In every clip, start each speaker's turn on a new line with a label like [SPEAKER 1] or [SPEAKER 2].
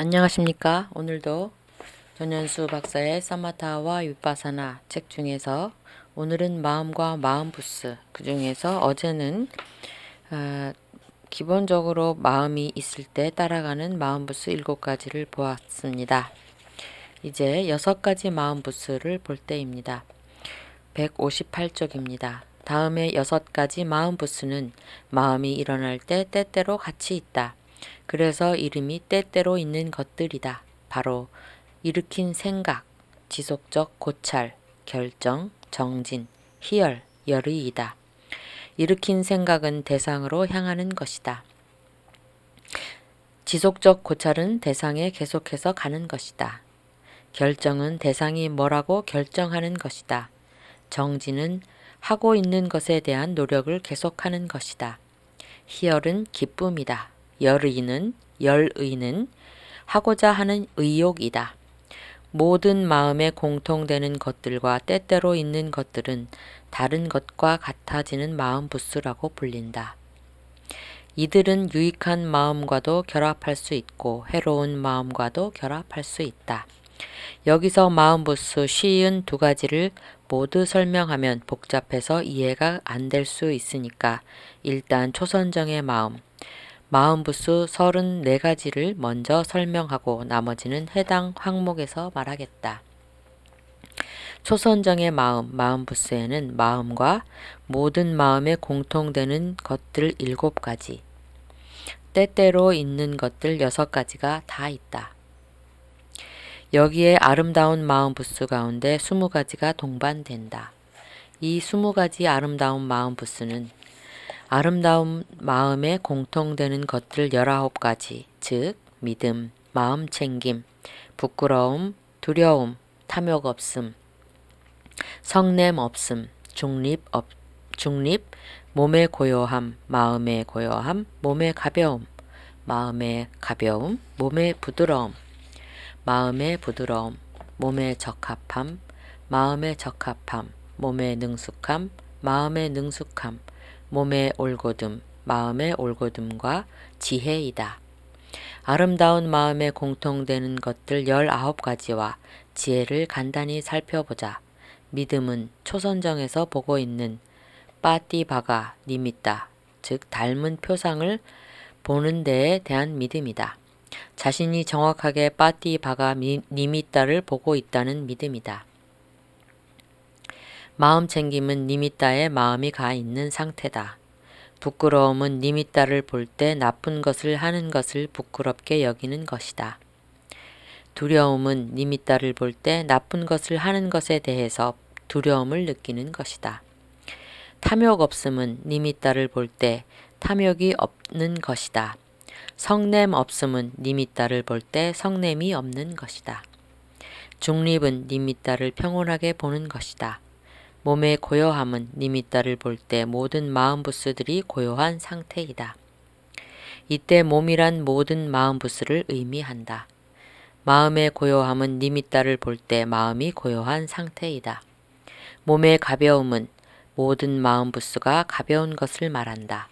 [SPEAKER 1] 안녕하십니까. 오늘도 전현수 박사의 사마타와 윗바사나 책 중에서 오늘은 마음과 마음부스, 그 중에서 어제는 기본적으로 마음이 있을 때 따라가는 마음부스 7가지를 보았습니다. 이제 6가지 마음부스를 볼 때입니다. 158쪽입니다. 다음에 6가지 마음부스는 마음이 일어날 때 때때로 같이 있다. 그래서 이름이 때때로 있는 것들이다. 바로 일으킨 생각, 지속적 고찰, 결정, 정진, 희열, 열의이다. 일으킨 생각은 대상으로 향하는 것이다. 지속적 고찰은 대상에 계속해서 가는 것이다. 결정은 대상이 뭐라고 결정하는 것이다. 정진은 하고 있는 것에 대한 노력을 계속하는 것이다. 희열은 기쁨이다. 열의는 하고자 하는 의욕이다. 모든 마음에 공통되는 것들과 때때로 있는 것들은 다른 것과 같아지는 마음부스라고 불린다. 이들은 유익한 마음과도 결합할 수 있고 해로운 마음과도 결합할 수 있다. 여기서 마음부스 52가지를 모두 설명하면 복잡해서 이해가 안 될 수 있으니까 일단 초선정의 마음부스 34가지를 먼저 설명하고 나머지는 해당 항목에서 말하겠다. 초선정의 마음부스에는 마음과 모든 마음에 공통되는 것들 7가지, 때때로 있는 것들 6가지가 다 있다. 여기에 아름다운 마음부스 가운데 20가지가 동반된다. 이 20가지 아름다운 마음부스는 아름다운 마음에 공통되는 것들 19가지, 즉 믿음, 마음챙김, 부끄러움, 두려움, 탐욕 없음, 성냄 없음, 중립, 몸의 고요함, 마음의 고요함, 몸의 가벼움, 몸의 부드러움, 몸의 적합함, 마음의 적합함, 몸의 능숙함, 마음의 능숙함, 몸의 올곧음, 마음의 올곧음과 지혜이다. 아름다운 마음에 공통되는 것들 19가지와 지혜를 간단히 살펴보자. 믿음은 초선정에서 보고 있는 빠띠바가 니미따, 즉 닮은 표상을 보는 데에 대한 믿음이다. 자신이 정확하게 빠띠바가 니미따를 보고 있다는 믿음이다. 마음챙김은 니미따에 마음이 가 있는 상태다. 부끄러움은 니미따를 볼 때 나쁜 것을 하는 것을 부끄럽게 여기는 것이다. 두려움은 니미따를 볼 때 나쁜 것을 하는 것에 대해서 두려움을 느끼는 것이다. 탐욕 없음은 니미따를 볼 때 탐욕이 없는 것이다. 성냄 없음은 니미따를 볼 때 성냄이 없는 것이다. 중립은 니미따를 평온하게 보는 것이다. 몸의 고요함은 니미따를 볼 때 모든 마음부스들이 고요한 상태이다. 이때 몸이란 모든 마음부스를 의미한다. 마음의 고요함은 니미따를 볼 때 마음이 고요한 상태이다. 몸의 가벼움은 모든 마음부스가 가벼운 것을 말한다.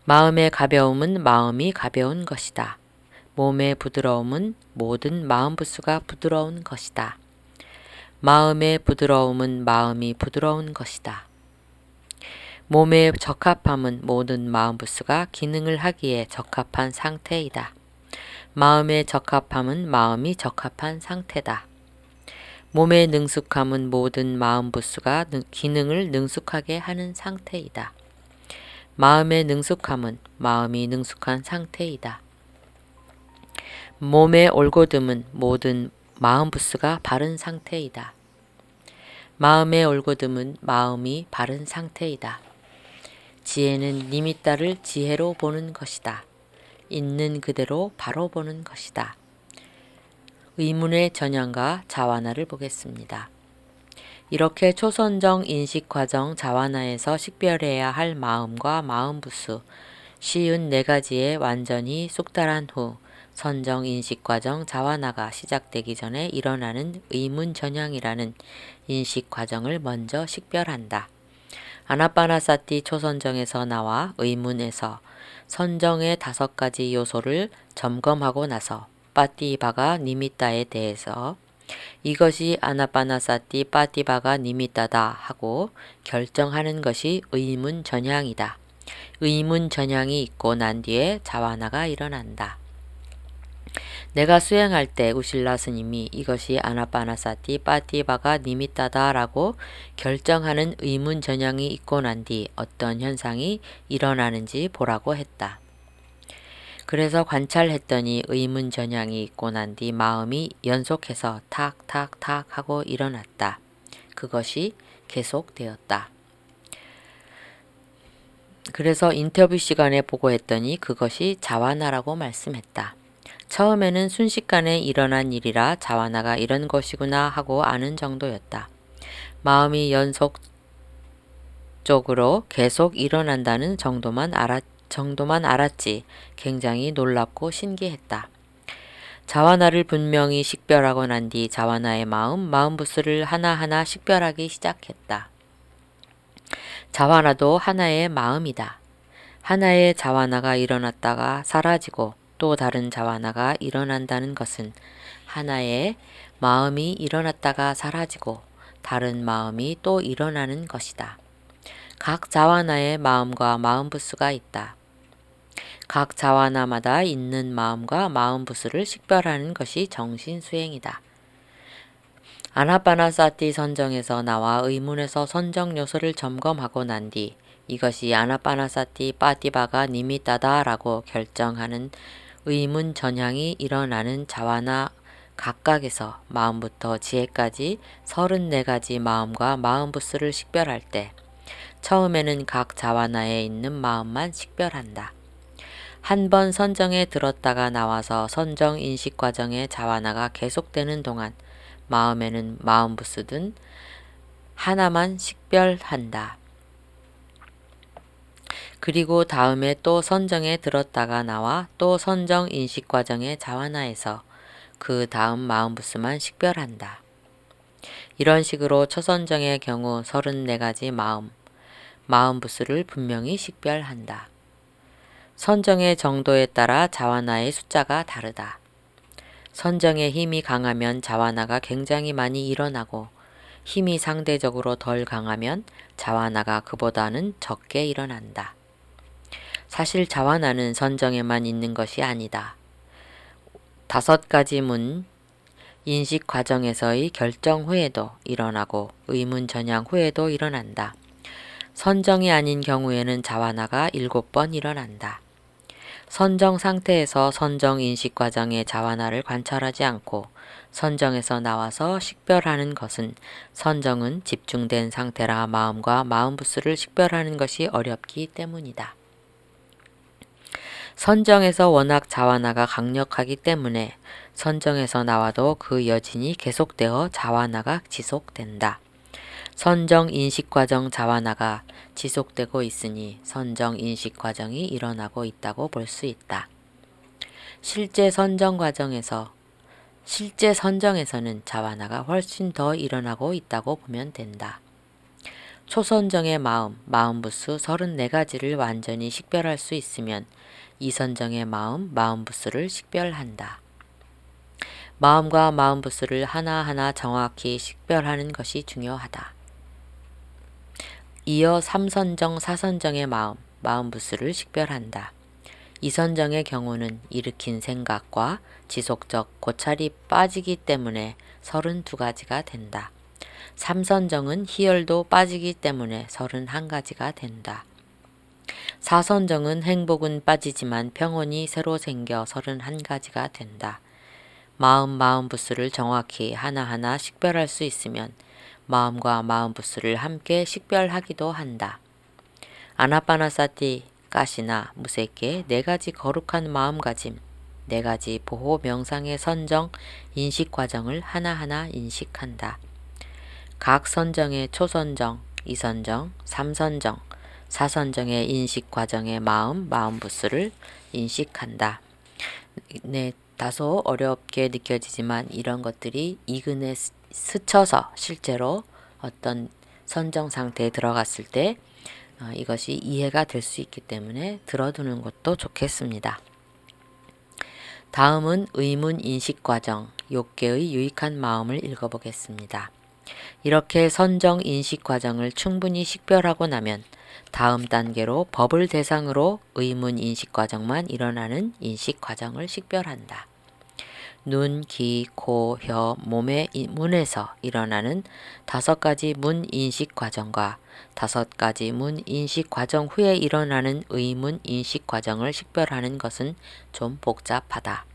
[SPEAKER 1] 마음의 가벼움은 마음이 가벼운 것이다. 몸의 부드러움은 모든 마음부스가 부드러운 것이다. 마음의 부드러움은 마음이 부드러운 것이다. 몸의 적합함은 모든 마음부스가 기능을 하기에 적합한 상태이다. 마음의 적합함은 마음이 적합한 상태다. 몸의 능숙함은 모든 마음부스가 기능을 능숙하게 하는 상태이다. 마음의 능숙함은 마음이 능숙한 상태이다. 몸의 올곧음은 모든 마음부스가 바른 상태이다. 마음의 올곧음은 마음이 바른 상태이다. 지혜는 니미따를 지혜로 보는 것이다. 있는 그대로 바로 보는 것이다. 의문의 전향과 자와나를 보겠습니다. 이렇게 초선정 인식과정 자와나에서 식별해야 할 마음과 마음부수 54가지에 완전히 숙달한 후 선정 인식과정 자와나가 시작되기 전에 일어나는 의문전향이라는 인식과정을 먼저 식별한다. 아나빠나사티 초선정에서 나와 의문에서 선정의 5가지 요소를 점검하고 나서 빠띠바가 니미따에 대해서 이것이 아나빠나사티 빠띠바가 니미따다 하고 결정하는 것이 의문전향이다. 의문전향이 있고 난 뒤에 자와나가 일어난다. 내가 수행할 때 우실라 스님이 이것이 아나빠나사티 빠띠바가 니미따다 라고 결정하는 의문전향이 있고 난 뒤 어떤 현상이 일어나는지 보라고 했다. 그래서 관찰했더니 의문전향이 있고 난 뒤 마음이 연속해서 탁탁탁 하고 일어났다. 그것이 계속되었다. 그래서 인터뷰 시간에 보고했더니 그것이 자와나라고 말씀했다. 처음에는 순식간에 일어난 일이라 자와나가 이런 것이구나 하고 아는 정도였다. 마음이 연속적으로 계속 일어난다는 정도만 알았지 굉장히 놀랍고 신기했다. 자와나를 분명히 식별하고 난 뒤 자와나의 마음부스를 하나하나 식별하기 시작했다. 자와나도 하나의 마음이다. 하나의 자와나가 일어났다가 사라지고 또 다른 자와나가 일어난다는 것은 하나의 마음이 일어났다가 사라지고 다른 마음이 또 일어나는 것이다. 각 자와나의 마음과 마음부스가 있다. 각 자와나마다 있는 마음과 마음부스를 식별하는 것이 정신수행이다. 아나빠나사티 선정에서 나와 의문에서 선정 요소를 점검하고 난 뒤 이것이 아나빠나사티 빠띠바가 니미따다 라고 결정하는 의문 전향이 일어나는 자와나 각각에서 마음부터 지혜까지 34가지 마음과 마음부스를 식별할 때 처음에는 각 자와나에 있는 마음만 식별한다. 한 번 선정에 들었다가 나와서 선정 인식 과정의 자와나가 계속되는 동안 마음에는 마음부스든 하나만 식별한다. 그리고 다음에 또 선정에 들었다가 나와 또 선정 인식 과정의 자와나에서 그 다음 마음부스만 식별한다. 이런 식으로 초선정의 경우 34가지 마음부스를 분명히 식별한다. 선정의 정도에 따라 자와나의 숫자가 다르다. 선정의 힘이 강하면 자와나가 굉장히 많이 일어나고 힘이 상대적으로 덜 강하면 자와나가 그보다는 적게 일어난다. 사실 자와나는 선정에만 있는 것이 아니다. 5가지 문 인식 과정에서의 결정 후에도 일어나고 의문 전향 후에도 일어난다. 선정이 아닌 경우에는 자와나가 7번 일어난다. 선정 상태에서 선정 인식 과정의 자와나를 관찰하지 않고 선정에서 나와서 식별하는 것은 선정은 집중된 상태라 마음과 마음부스를 식별하는 것이 어렵기 때문이다. 선정에서 워낙 자와나가 강력하기 때문에 선정에서 나와도 그 여진이 계속되어 자와나가 지속된다. 선정 인식 과정 자와나가 지속되고 있으니 선정 인식 과정이 일어나고 있다고 볼 수 있다. 실제 선정에서는 자와나가 훨씬 더 일어나고 있다고 보면 된다. 초선정의 마음부스 34가지를 완전히 식별할 수 있으면 이선정의 마음부스를 식별한다. 마음과 마음부스를 하나하나 정확히 식별하는 것이 중요하다. 이어 3선정, 4선정의 마음부스를 식별한다. 이선정의 경우는 일으킨 생각과 지속적 고찰이 빠지기 때문에 32가지가 된다. 3선정은 희열도 빠지기 때문에 31가지가 된다. 4선정은 행복은 빠지지만 평온이 새로 생겨 31가지가 된다. 마음부스를 정확히 하나하나 식별할 수 있으면 마음과 마음부스를 함께 식별하기도 한다. 아나빠나사티, 가시나, 무색계 4가지 거룩한 마음가짐, 4가지 보호 명상의 선정, 인식 과정을 하나하나 인식한다. 각 선정의 초선정, 이선정, 3선정, 4선정의 인식 과정의 마음부스를 인식한다. 네, 다소 어렵게 느껴지지만 이런 것들이 이근에 스쳐서 실제로 어떤 선정 상태에 들어갔을 때 이것이 이해가 될 수 있기 때문에 들어두는 것도 좋겠습니다. 다음은 의문 인식 과정, 욕계의 유익한 마음을 읽어보겠습니다. 이렇게 선정 인식 과정을 충분히 식별하고 나면 다음 단계로 법을 대상으로 의문 인식 과정만 일어나는 인식 과정을 식별한다. 눈, 귀, 코, 혀, 몸의 문에서 일어나는 5가지 문 인식 과정과 5가지 문 인식 과정 후에 일어나는 의문 인식 과정을 식별하는 것은 좀 복잡하다.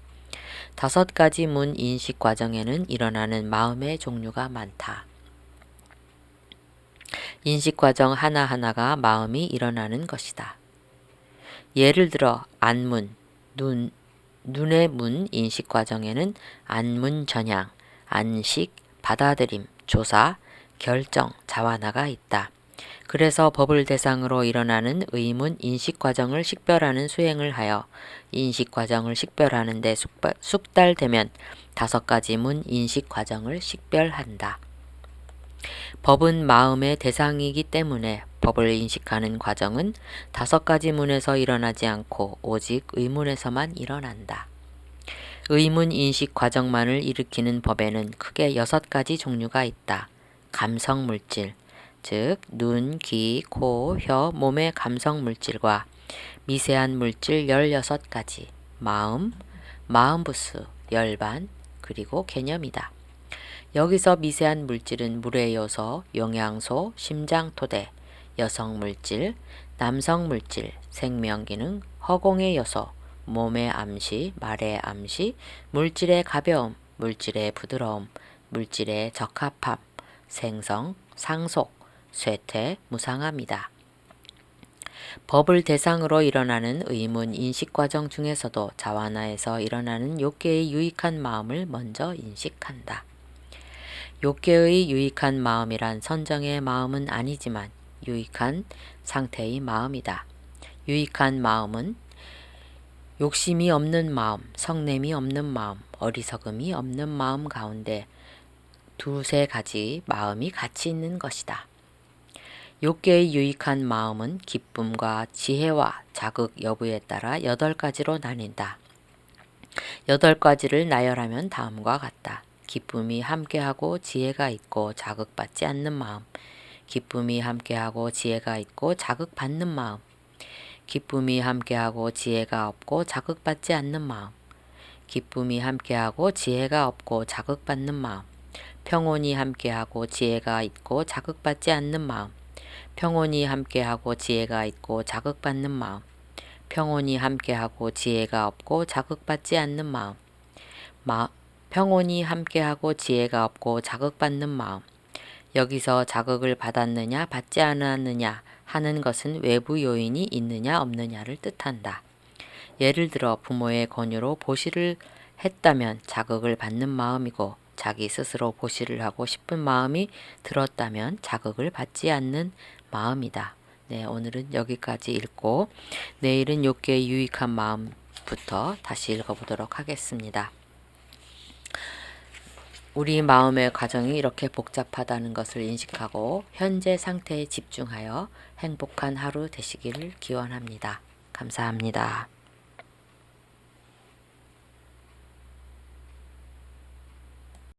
[SPEAKER 1] 5가지 문 인식 과정에는 일어나는 마음의 종류가 많다. 인식 과정 하나하나가 마음이 일어나는 것이다. 예를 들어 안문, 눈의 문 인식 과정에는 안문 전향, 안식, 받아들임, 조사, 결정, 자완화가 있다. 그래서 법을 대상으로 일어나는 의문 인식 과정을 식별하는 수행을 하여 인식 과정을 식별하는 데 숙달되면 5가지 문 인식 과정을 식별한다. 법은 마음의 대상이기 때문에 법을 인식하는 과정은 5가지 문에서 일어나지 않고 오직 의문에서만 일어난다. 의문 인식 과정만을 일으키는 법에는 크게 6가지 종류가 있다. 감성 물질, 즉 눈, 귀, 코, 혀, 몸의 감성 물질과 미세한 물질 16가지, 마음, 마음부스, 열반, 그리고 개념이다. 여기서 미세한 물질은 물의 요소, 영양소, 심장토대, 여성 물질, 남성 물질, 생명기능, 허공의 요소, 몸의 암시, 말의 암시, 물질의 가벼움, 물질의 부드러움, 물질의 적합함, 생성, 상속, 쇠퇴, 무상함이다. 법을 대상으로 일어나는 의문 인식 과정 중에서도 자완화에서 일어나는 욕계의 유익한 마음을 먼저 인식한다. 욕계의 유익한 마음이란 선정의 마음은 아니지만 유익한 상태의 마음이다. 유익한 마음은 욕심이 없는 마음, 성냄이 없는 마음, 어리석음이 없는 마음 가운데 2-3가지 마음이 같이 있는 것이다. 욕계의 유익한 마음은 기쁨과 지혜와 자극 여부에 따라 8가지로 나뉜다. 8가지를 나열하면 다음과 같다. 기쁨이 함께하고 지혜가 있고 자극받지 않는 마음, 기쁨이 함께하고 지혜가 있고 자극받는 마음, 기쁨이 함께하고 지혜가 없고 자극받지 않는 마음, 기쁨이 함께하고 지혜가 없고 자극받는 마음, 평온이 함께하고 지혜가 있고 자극받지 않는 마음, 평온이 함께하고 지혜가 있고 자극받는 마음, 평온이 함께하고 지혜가 없고 자극받지 않는 마음, 평온이 함께하고 지혜가 없고 자극받는 마음. 여기서 자극을 받았느냐 받지 않았느냐 하는 것은 외부 요인이 있느냐 없느냐를 뜻한다. 예를 들어 부모의 권유로 보시를 했다면 자극을 받는 마음이고 자기 스스로 보시를 하고 싶은 마음이 들었다면 자극을 받지 않는 마음이다. 네, 오늘은 여기까지 읽고 내일은 욕계의 유익한 마음부터 다시 읽어보도록 하겠습니다. 우리 마음의 과정이 이렇게 복잡하다는 것을 인식하고 현재 상태에 집중하여 행복한 하루 되시기를 기원합니다. 감사합니다.